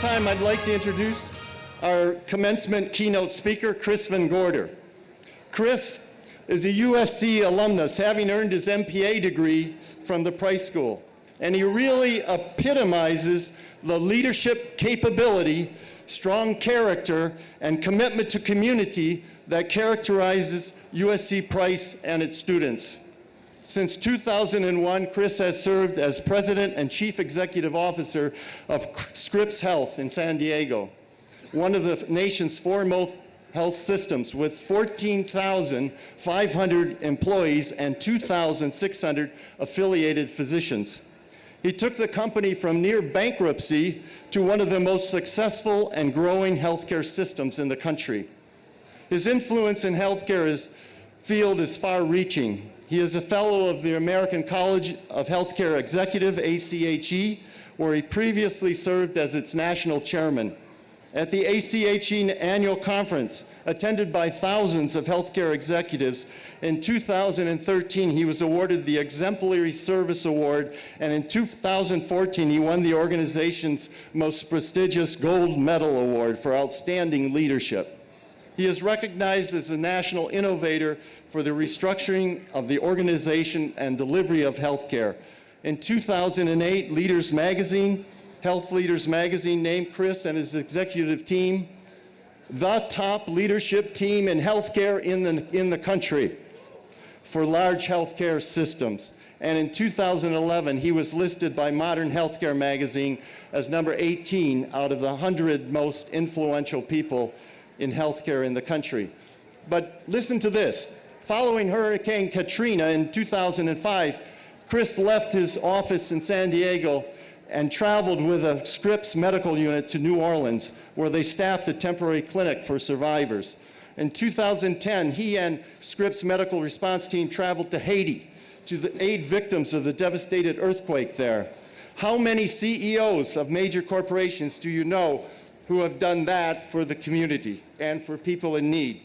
time, I'd like to introduce our commencement keynote speaker, Chris Van Gorder. Chris is a USC alumnus, having earned his MPA degree from the Price School. And he really epitomizes the leadership capability, strong character, and commitment to community that characterizes USC Price and its students. Since 2001, Chris has served as President and Chief Executive Officer of Scripps Health in San Diego, one of the nation's foremost health systems with 14,500 employees and 2,600 affiliated physicians. He took the company from near bankruptcy to one of the most successful and growing healthcare systems in the country. His influence in healthcare field is far-reaching. He is a fellow of the American College of Healthcare Executive, ACHE, where he previously served as its national chairman. At the ACHE annual conference, attended by thousands of healthcare executives, in 2013 he was awarded the Exemplary Service Award, and in 2014 he won the organization's most prestigious Gold Medal Award for outstanding leadership. He is recognized as a national innovator for the restructuring of the organization and delivery of healthcare. In 2008, Leaders Magazine, Health Leaders Magazine named Chris and his executive team the top leadership team in healthcare in the country for large healthcare systems. And in 2011, he was listed by Modern Healthcare Magazine as number 18 out of the 100 most influential people in healthcare in the country. But listen to this. Following Hurricane Katrina in 2005, Chris left his office in San Diego and traveled with a Scripps medical unit to New Orleans, where they staffed a temporary clinic for survivors. In 2010, he and Scripps medical response team traveled to Haiti to aid victims of the devastated earthquake there. How many CEOs of major corporations do you know who have done that for the community and for people in need?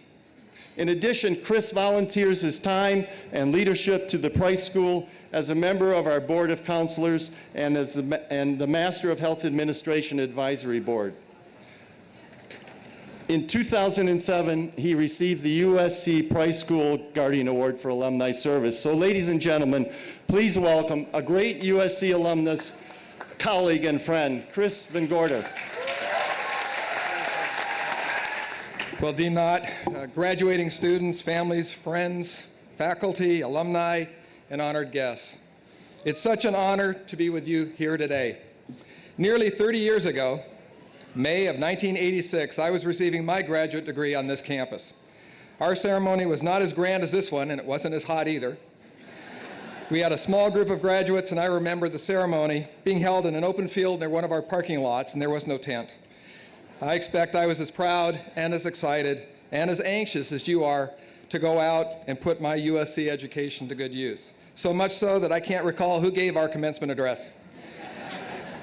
In addition, Chris volunteers his time and leadership to the Price School as a member of our Board of Counselors and as the Master of Health Administration Advisory Board. In 2007, he received the USC Price School Guardian Award for Alumni Service. So ladies and gentlemen, please welcome a great USC alumnus, colleague and friend, Chris Van Gorder. Well, Dean Knott, graduating students, families, friends, faculty, alumni, and honored guests. It's such an honor to be with you here today. Nearly 30 years ago, May of 1986, I was receiving my graduate degree on this campus. Our ceremony was not as grand as this one, and it wasn't as hot either. We had a small group of graduates, and I remember the ceremony being held in an open field near one of our parking lots, and there was no tent. I expect I was as proud and as excited and as anxious as you are to go out and put my USC education to good use. So much so that I can't recall who gave our commencement address.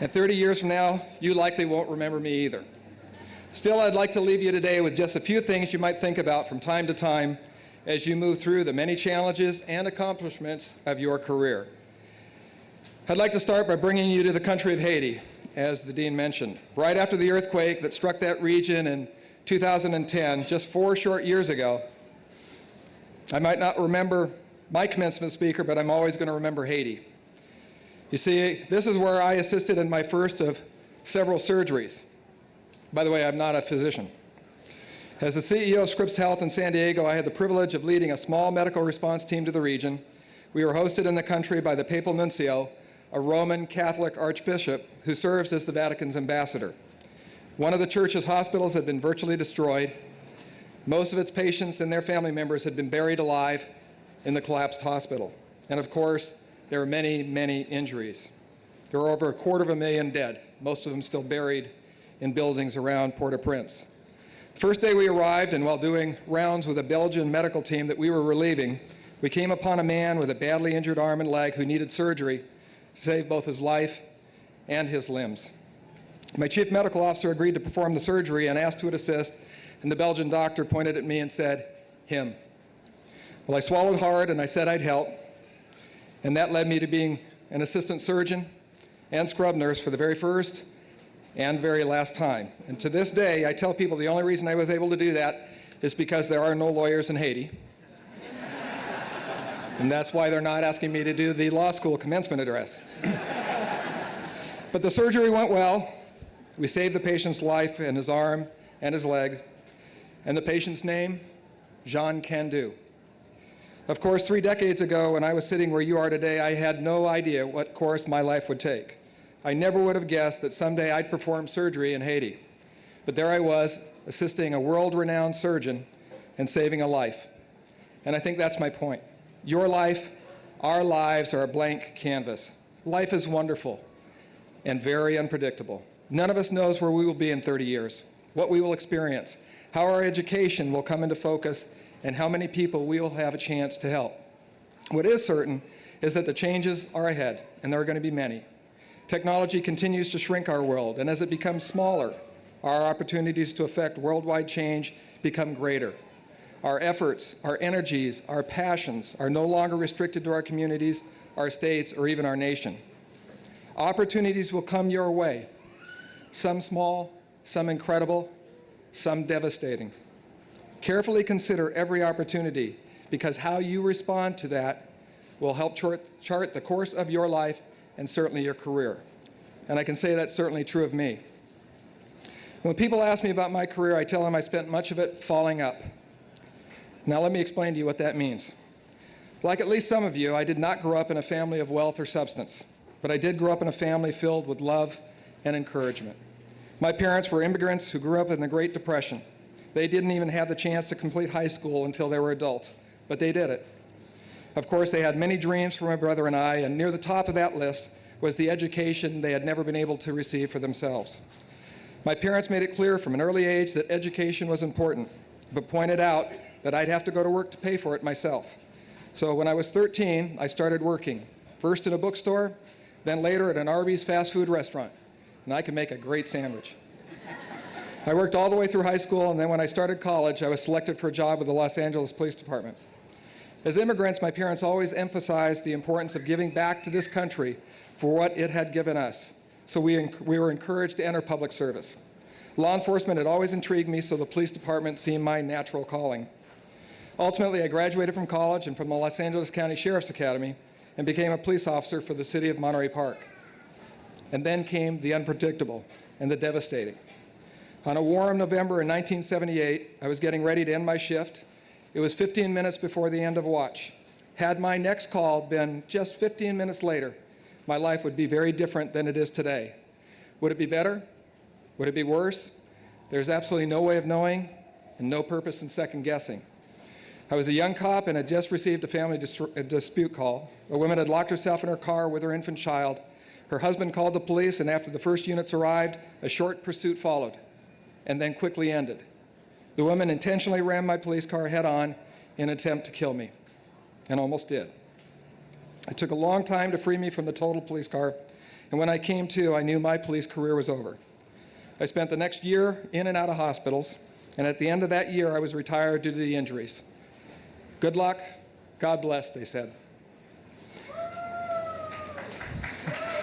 And 30 years from now, you likely won't remember me either. Still, I'd like to leave you today with just a few things you might think about from time to time as you move through the many challenges and accomplishments of your career. I'd like to start by bringing you to the country of Haiti, as the dean mentioned. Right after the earthquake that struck that region in 2010, just 4 short years ago, I might not remember my commencement speaker, but I'm always going to remember Haiti. You see, this is where I assisted in my first of several surgeries. By the way, I'm not a physician. As the CEO of Scripps Health in San Diego, I had the privilege of leading a small medical response team to the region. We were hosted in the country by the Papal Nuncio, a Roman Catholic archbishop who serves as the Vatican's ambassador. One of the church's hospitals had been virtually destroyed. Most of its patients and their family members had been buried alive in the collapsed hospital. And of course, there were many, many injuries. There were over 250,000 dead, most of them still buried in buildings around Port-au-Prince. The first day we arrived, and while doing rounds with a Belgian medical team that we were relieving, we came upon a man with a badly injured arm and leg who needed surgery to save both his life and his limbs. My chief medical officer agreed to perform the surgery and asked who would assist, and the Belgian doctor pointed at me and said, "Him." Well, I swallowed hard and I said I'd help, and that led me to being an assistant surgeon and scrub nurse for the very first and very last time. And to this day, I tell people the only reason I was able to do that is because there are no lawyers in Haiti. And that's why they're not asking me to do the law school commencement address. But the surgery went well. We saved the patient's life and his arm and his leg. And the patient's name, Jean Candu. Of course, 3 decades ago, when I was sitting where you are today, I had no idea what course my life would take. I never would have guessed that someday I'd perform surgery in Haiti. But there I was, assisting a world-renowned surgeon and saving a life. And I think that's my point. Your life, our lives are a blank canvas. Life is wonderful and very unpredictable. None of us knows where we will be in 30 years, what we will experience, how our education will come into focus, and how many people we will have a chance to help. What is certain is that the changes are ahead, and there are going to be many. Technology continues to shrink our world, and as it becomes smaller, our opportunities to affect worldwide change become greater. Our efforts, our energies, our passions are no longer restricted to our communities, our states, or even our nation. Opportunities will come your way, some small, some incredible, some devastating. Carefully consider every opportunity, because how you respond to that will help chart the course of your life and certainly your career. And I can say that's certainly true of me. When people ask me about my career, I tell them I spent much of it falling up. Now let me explain to you what that means. Like at least some of you, I did not grow up in a family of wealth or substance, but I did grow up in a family filled with love and encouragement. My parents were immigrants who grew up in the Great Depression. They didn't even have the chance to complete high school until they were adults, but they did it. Of course, they had many dreams for my brother and I, and near the top of that list was the education they had never been able to receive for themselves. My parents made it clear from an early age that education was important, but pointed out that I'd have to go to work to pay for it myself. So when I was 13, I started working, first in a bookstore, then later at an Arby's fast food restaurant, and I could make a great sandwich. I worked all the way through high school, and then when I started college, I was selected for a job with the Los Angeles Police Department. As immigrants, my parents always emphasized the importance of giving back to this country for what it had given us, so we were encouraged to enter public service. Law enforcement had always intrigued me, so the police department seemed my natural calling. Ultimately, I graduated from college and from the Los Angeles County Sheriff's Academy and became a police officer for the city of Monterey Park. And then came the unpredictable and the devastating. On a warm November in 1978, I was getting ready to end my shift. It was 15 minutes before the end of watch. Had my next call been just 15 minutes later, my life would be very different than it is today. Would it be better? Would it be worse? There's absolutely no way of knowing and no purpose in second guessing. I was a young cop and had just received a family dispute call. A woman had locked herself in her car with her infant child. Her husband called the police, and after the first units arrived, a short pursuit followed and then quickly ended. The woman intentionally rammed my police car head-on in an attempt to kill me, and almost did. It took a long time to free me from the totaled police car, and when I came to, I knew my police career was over. I spent the next year in and out of hospitals, and at the end of that year, I was retired due to the injuries. Good luck, God bless, they said.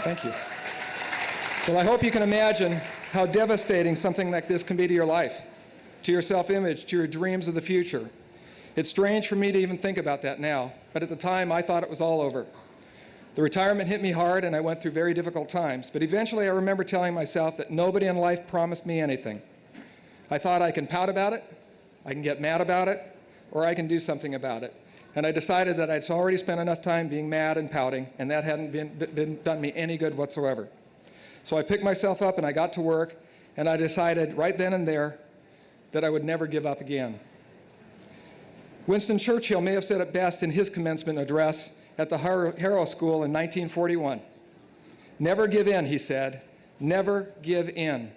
Thank you. Well, I hope you can imagine how devastating something like this can be to your life, to your self-image, to your dreams of the future. It's strange for me to even think about that now, but at the time I thought it was all over. The retirement hit me hard and I went through very difficult times, but eventually I remember telling myself that nobody in life promised me anything. I thought I can pout about it, I can get mad about it, or I can do something about it. And I decided that I'd already spent enough time being mad and pouting, and that hadn't done me any good whatsoever. So I picked myself up and I got to work, and I decided right then and there that I would never give up again. Winston Churchill may have said it best in his commencement address at the Harrow School in 1941. Never give in, he said. Never give in.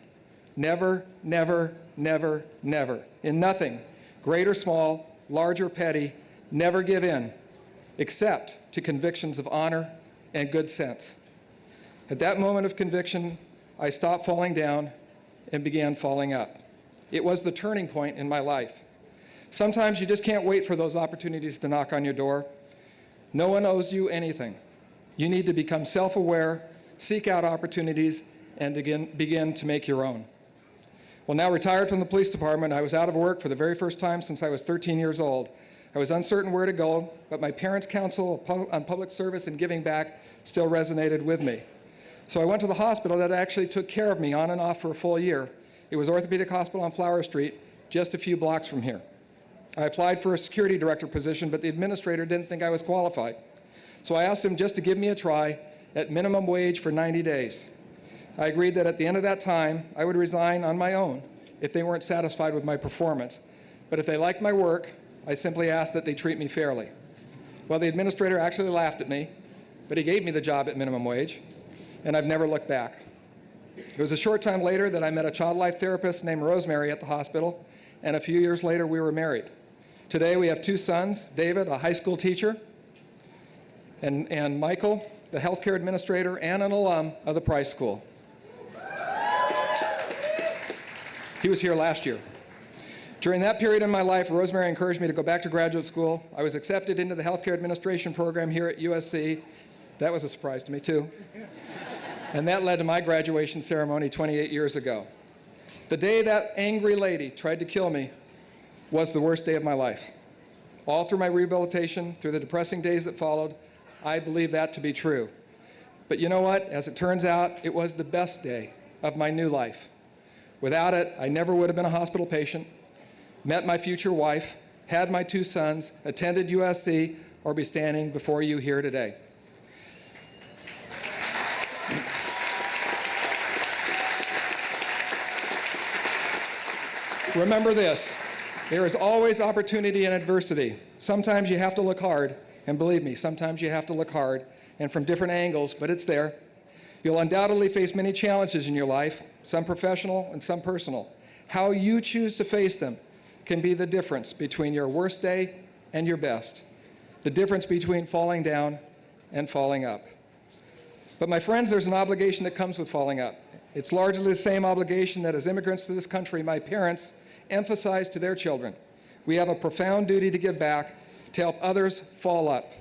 Never, never, never, never. In nothing, great or small, large or petty, never give in, except to convictions of honor and good sense. At that moment of conviction, I stopped falling down and began falling up. It was the turning point in my life. Sometimes you just can't wait for those opportunities to knock on your door. No one owes you anything. You need to become self-aware, seek out opportunities, and begin to make your own. Well, now retired from the police department, I was out of work for the very first time since I was 13 years old. I was uncertain where to go, but my parents' counsel on public service and giving back still resonated with me. So I went to the hospital that actually took care of me on and off for a full year. It was Orthopedic Hospital on Flower Street, just a few blocks from here. I applied for a security director position, but the administrator didn't think I was qualified. So I asked him just to give me a try at minimum wage for 90 days. I agreed that at the end of that time, I would resign on my own if they weren't satisfied with my performance. But if they liked my work, I simply asked that they treat me fairly. Well, the administrator actually laughed at me, but he gave me the job at minimum wage, and I've never looked back. It was a short time later that I met a child life therapist named Rosemary at the hospital, and a few years later we were married. Today we have 2 sons, David, a high school teacher, and Michael, the healthcare administrator and an alum of the Price School. He was here last year. During that period in my life, Rosemary encouraged me to go back to graduate school. I was accepted into the healthcare administration program here at USC. That was a surprise to me too. And that led to my graduation ceremony 28 years ago. The day that angry lady tried to kill me was the worst day of my life. All through my rehabilitation, through the depressing days that followed, I believe that to be true. But you know what? As it turns out, it was the best day of my new life. Without it, I never would have been a hospital patient, met my future wife, had my 2 sons, attended USC, or be standing before you here today. Remember this, there is always opportunity in adversity. Sometimes you have to look hard, and believe me, sometimes you have to look hard, and from different angles, but it's there. You'll undoubtedly face many challenges in your life, some professional and some personal. How you choose to face them can be the difference between your worst day and your best, the difference between falling down and falling up. But my friends, there's an obligation that comes with falling up. It's largely the same obligation that as immigrants to this country, my parents emphasized to their children. We have a profound duty to give back, to help others fall up.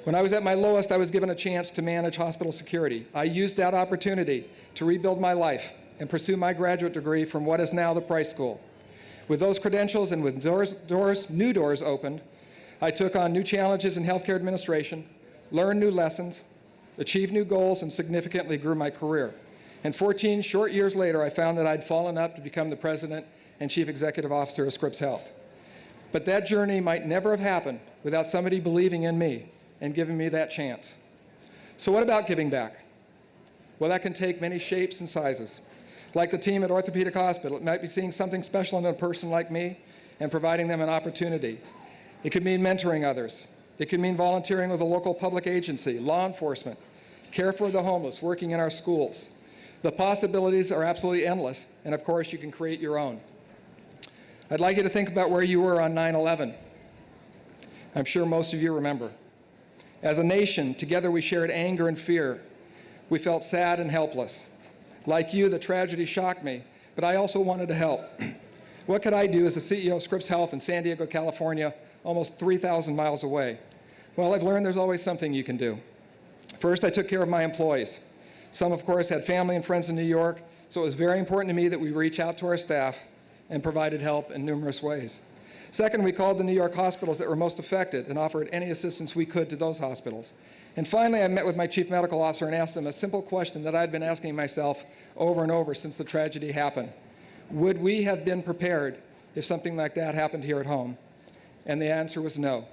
When I was at my lowest, I was given a chance to manage hospital security. I used that opportunity to rebuild my life and pursue my graduate degree from what is now the Price School. With those credentials and with new doors opened, I took on new challenges in healthcare administration, learned new lessons, achieved new goals, and significantly grew my career. And 14 short years later, I found that I'd fallen up to become the president and chief executive officer of Scripps Health. But that journey might never have happened without somebody believing in me and giving me that chance. So what about giving back? Well, that can take many shapes and sizes. Like the team at Orthopedic Hospital, it might be seeing something special in a person like me and providing them an opportunity. It could mean mentoring others. It could mean volunteering with a local public agency, law enforcement, care for the homeless, working in our schools. The possibilities are absolutely endless, and of course, you can create your own. I'd like you to think about where you were on 9/11. I'm sure most of you remember. As a nation, together we shared anger and fear. We felt sad and helpless. Like you, the tragedy shocked me, but I also wanted to help. What could I do as the CEO of Scripps Health in San Diego, California, almost 3,000 miles away? Well, I've learned there's always something you can do. First, I took care of my employees. Some, of course, had family and friends in New York, so it was very important to me that we reach out to our staff and provided help in numerous ways. Second, we called the New York hospitals that were most affected and offered any assistance we could to those hospitals. And finally, I met with my chief medical officer and asked him a simple question that I'd been asking myself over and over since the tragedy happened. Would we have been prepared if something like that happened here at home? And the answer was no.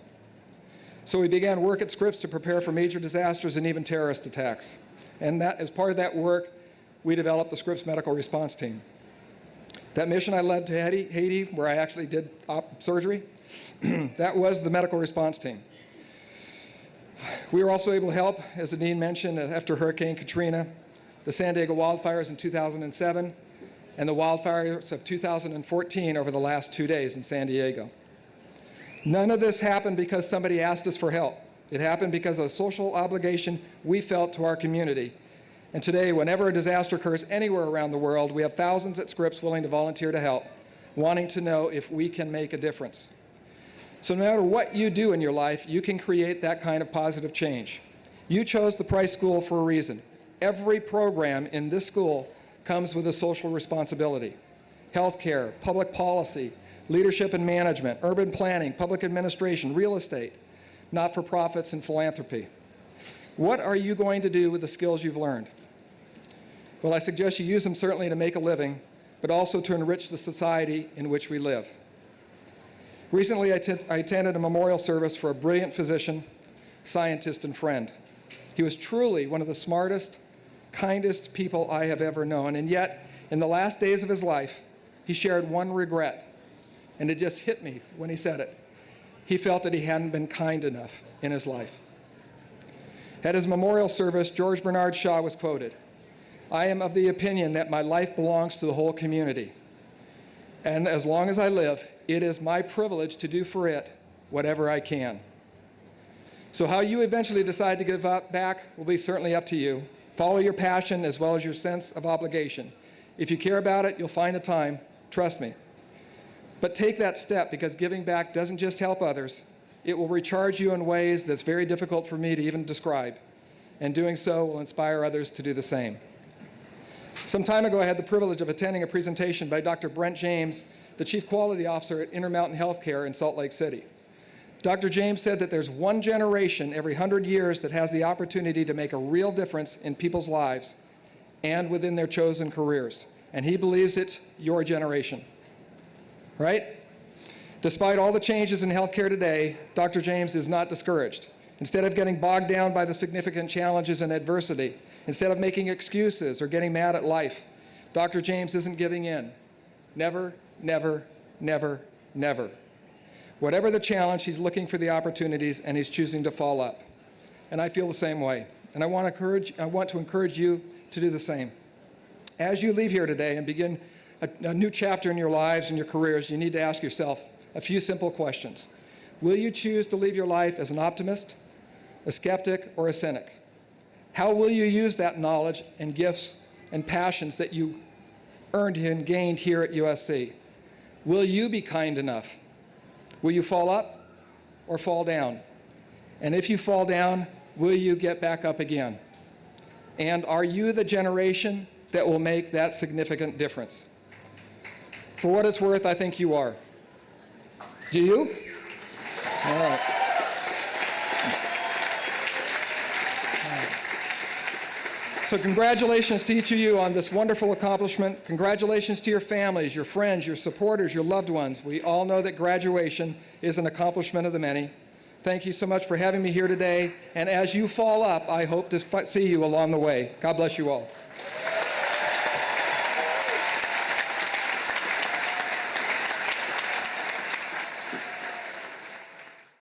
So we began work at Scripps to prepare for major disasters and even terrorist attacks. And that, as part of that work, we developed the Scripps Medical Response Team. That mission I led to Haiti, where I actually did surgery, that was the medical response team. We were also able to help, as the Dean mentioned, after Hurricane Katrina, the San Diego wildfires in 2007, and the wildfires of 2014 over the last 2 days in San Diego. None of this happened because somebody asked us for help. It happened because of a social obligation we felt to our community. And today, whenever a disaster occurs anywhere around the world, we have thousands at Scripps willing to volunteer to help, wanting to know if we can make a difference. So no matter what you do in your life, you can create that kind of positive change. You chose the Price School for a reason. Every program in this school comes with a social responsibility. Healthcare, public policy, leadership and management, urban planning, public administration, real estate, not-for-profits, and philanthropy. What are you going to do with the skills you've learned? Well, I suggest you use them certainly to make a living, but also to enrich the society in which we live. Recently, I attended a memorial service for a brilliant physician, scientist, and friend. He was truly one of the smartest, kindest people I have ever known, and yet, in the last days of his life, he shared one regret, and it just hit me when he said it. He felt that he hadn't been kind enough in his life. At his memorial service, George Bernard Shaw was quoted, "I am of the opinion that my life belongs to the whole community. And as long as I live, it is my privilege to do for it whatever I can." So how you eventually decide to give back will be certainly up to you. Follow your passion as well as your sense of obligation. If you care about it, you'll find the time, trust me. But take that step, because giving back doesn't just help others. It will recharge you in ways that's very difficult for me to even describe. And doing so will inspire others to do the same. Some time ago, I had the privilege of attending a presentation by Dr. Brent James, the Chief Quality Officer at Intermountain Healthcare in Salt Lake City. Dr. James said that there's one generation every 100 years that has the opportunity to make a real difference in people's lives and within their chosen careers. And he believes it's your generation. Right? Despite all the changes in healthcare today, Dr. James is not discouraged. Instead of getting bogged down by the significant challenges and adversity, instead of making excuses or getting mad at life, Dr. James isn't giving in. Never, never, never, never. Whatever the challenge, he's looking for the opportunities and he's choosing to fall up. And I feel the same way. And I want to encourage you to do the same. As you leave here today and begin a new chapter in your lives and your careers, you need to ask yourself a few simple questions. Will you choose to live your life as an optimist, a skeptic, or a cynic? How will you use that knowledge and gifts and passions that you earned and gained here at USC? Will you be kind enough? Will you fall up or fall down? And if you fall down, will you get back up again? And are you the generation that will make that significant difference? For what it's worth, I think you are. Do you? All right. So congratulations to each of you on this wonderful accomplishment. Congratulations to your families, your friends, your supporters, your loved ones. We all know that graduation is an accomplishment of the many. Thank you so much for having me here today. And as you fall up, I hope to see you along the way. God bless you all.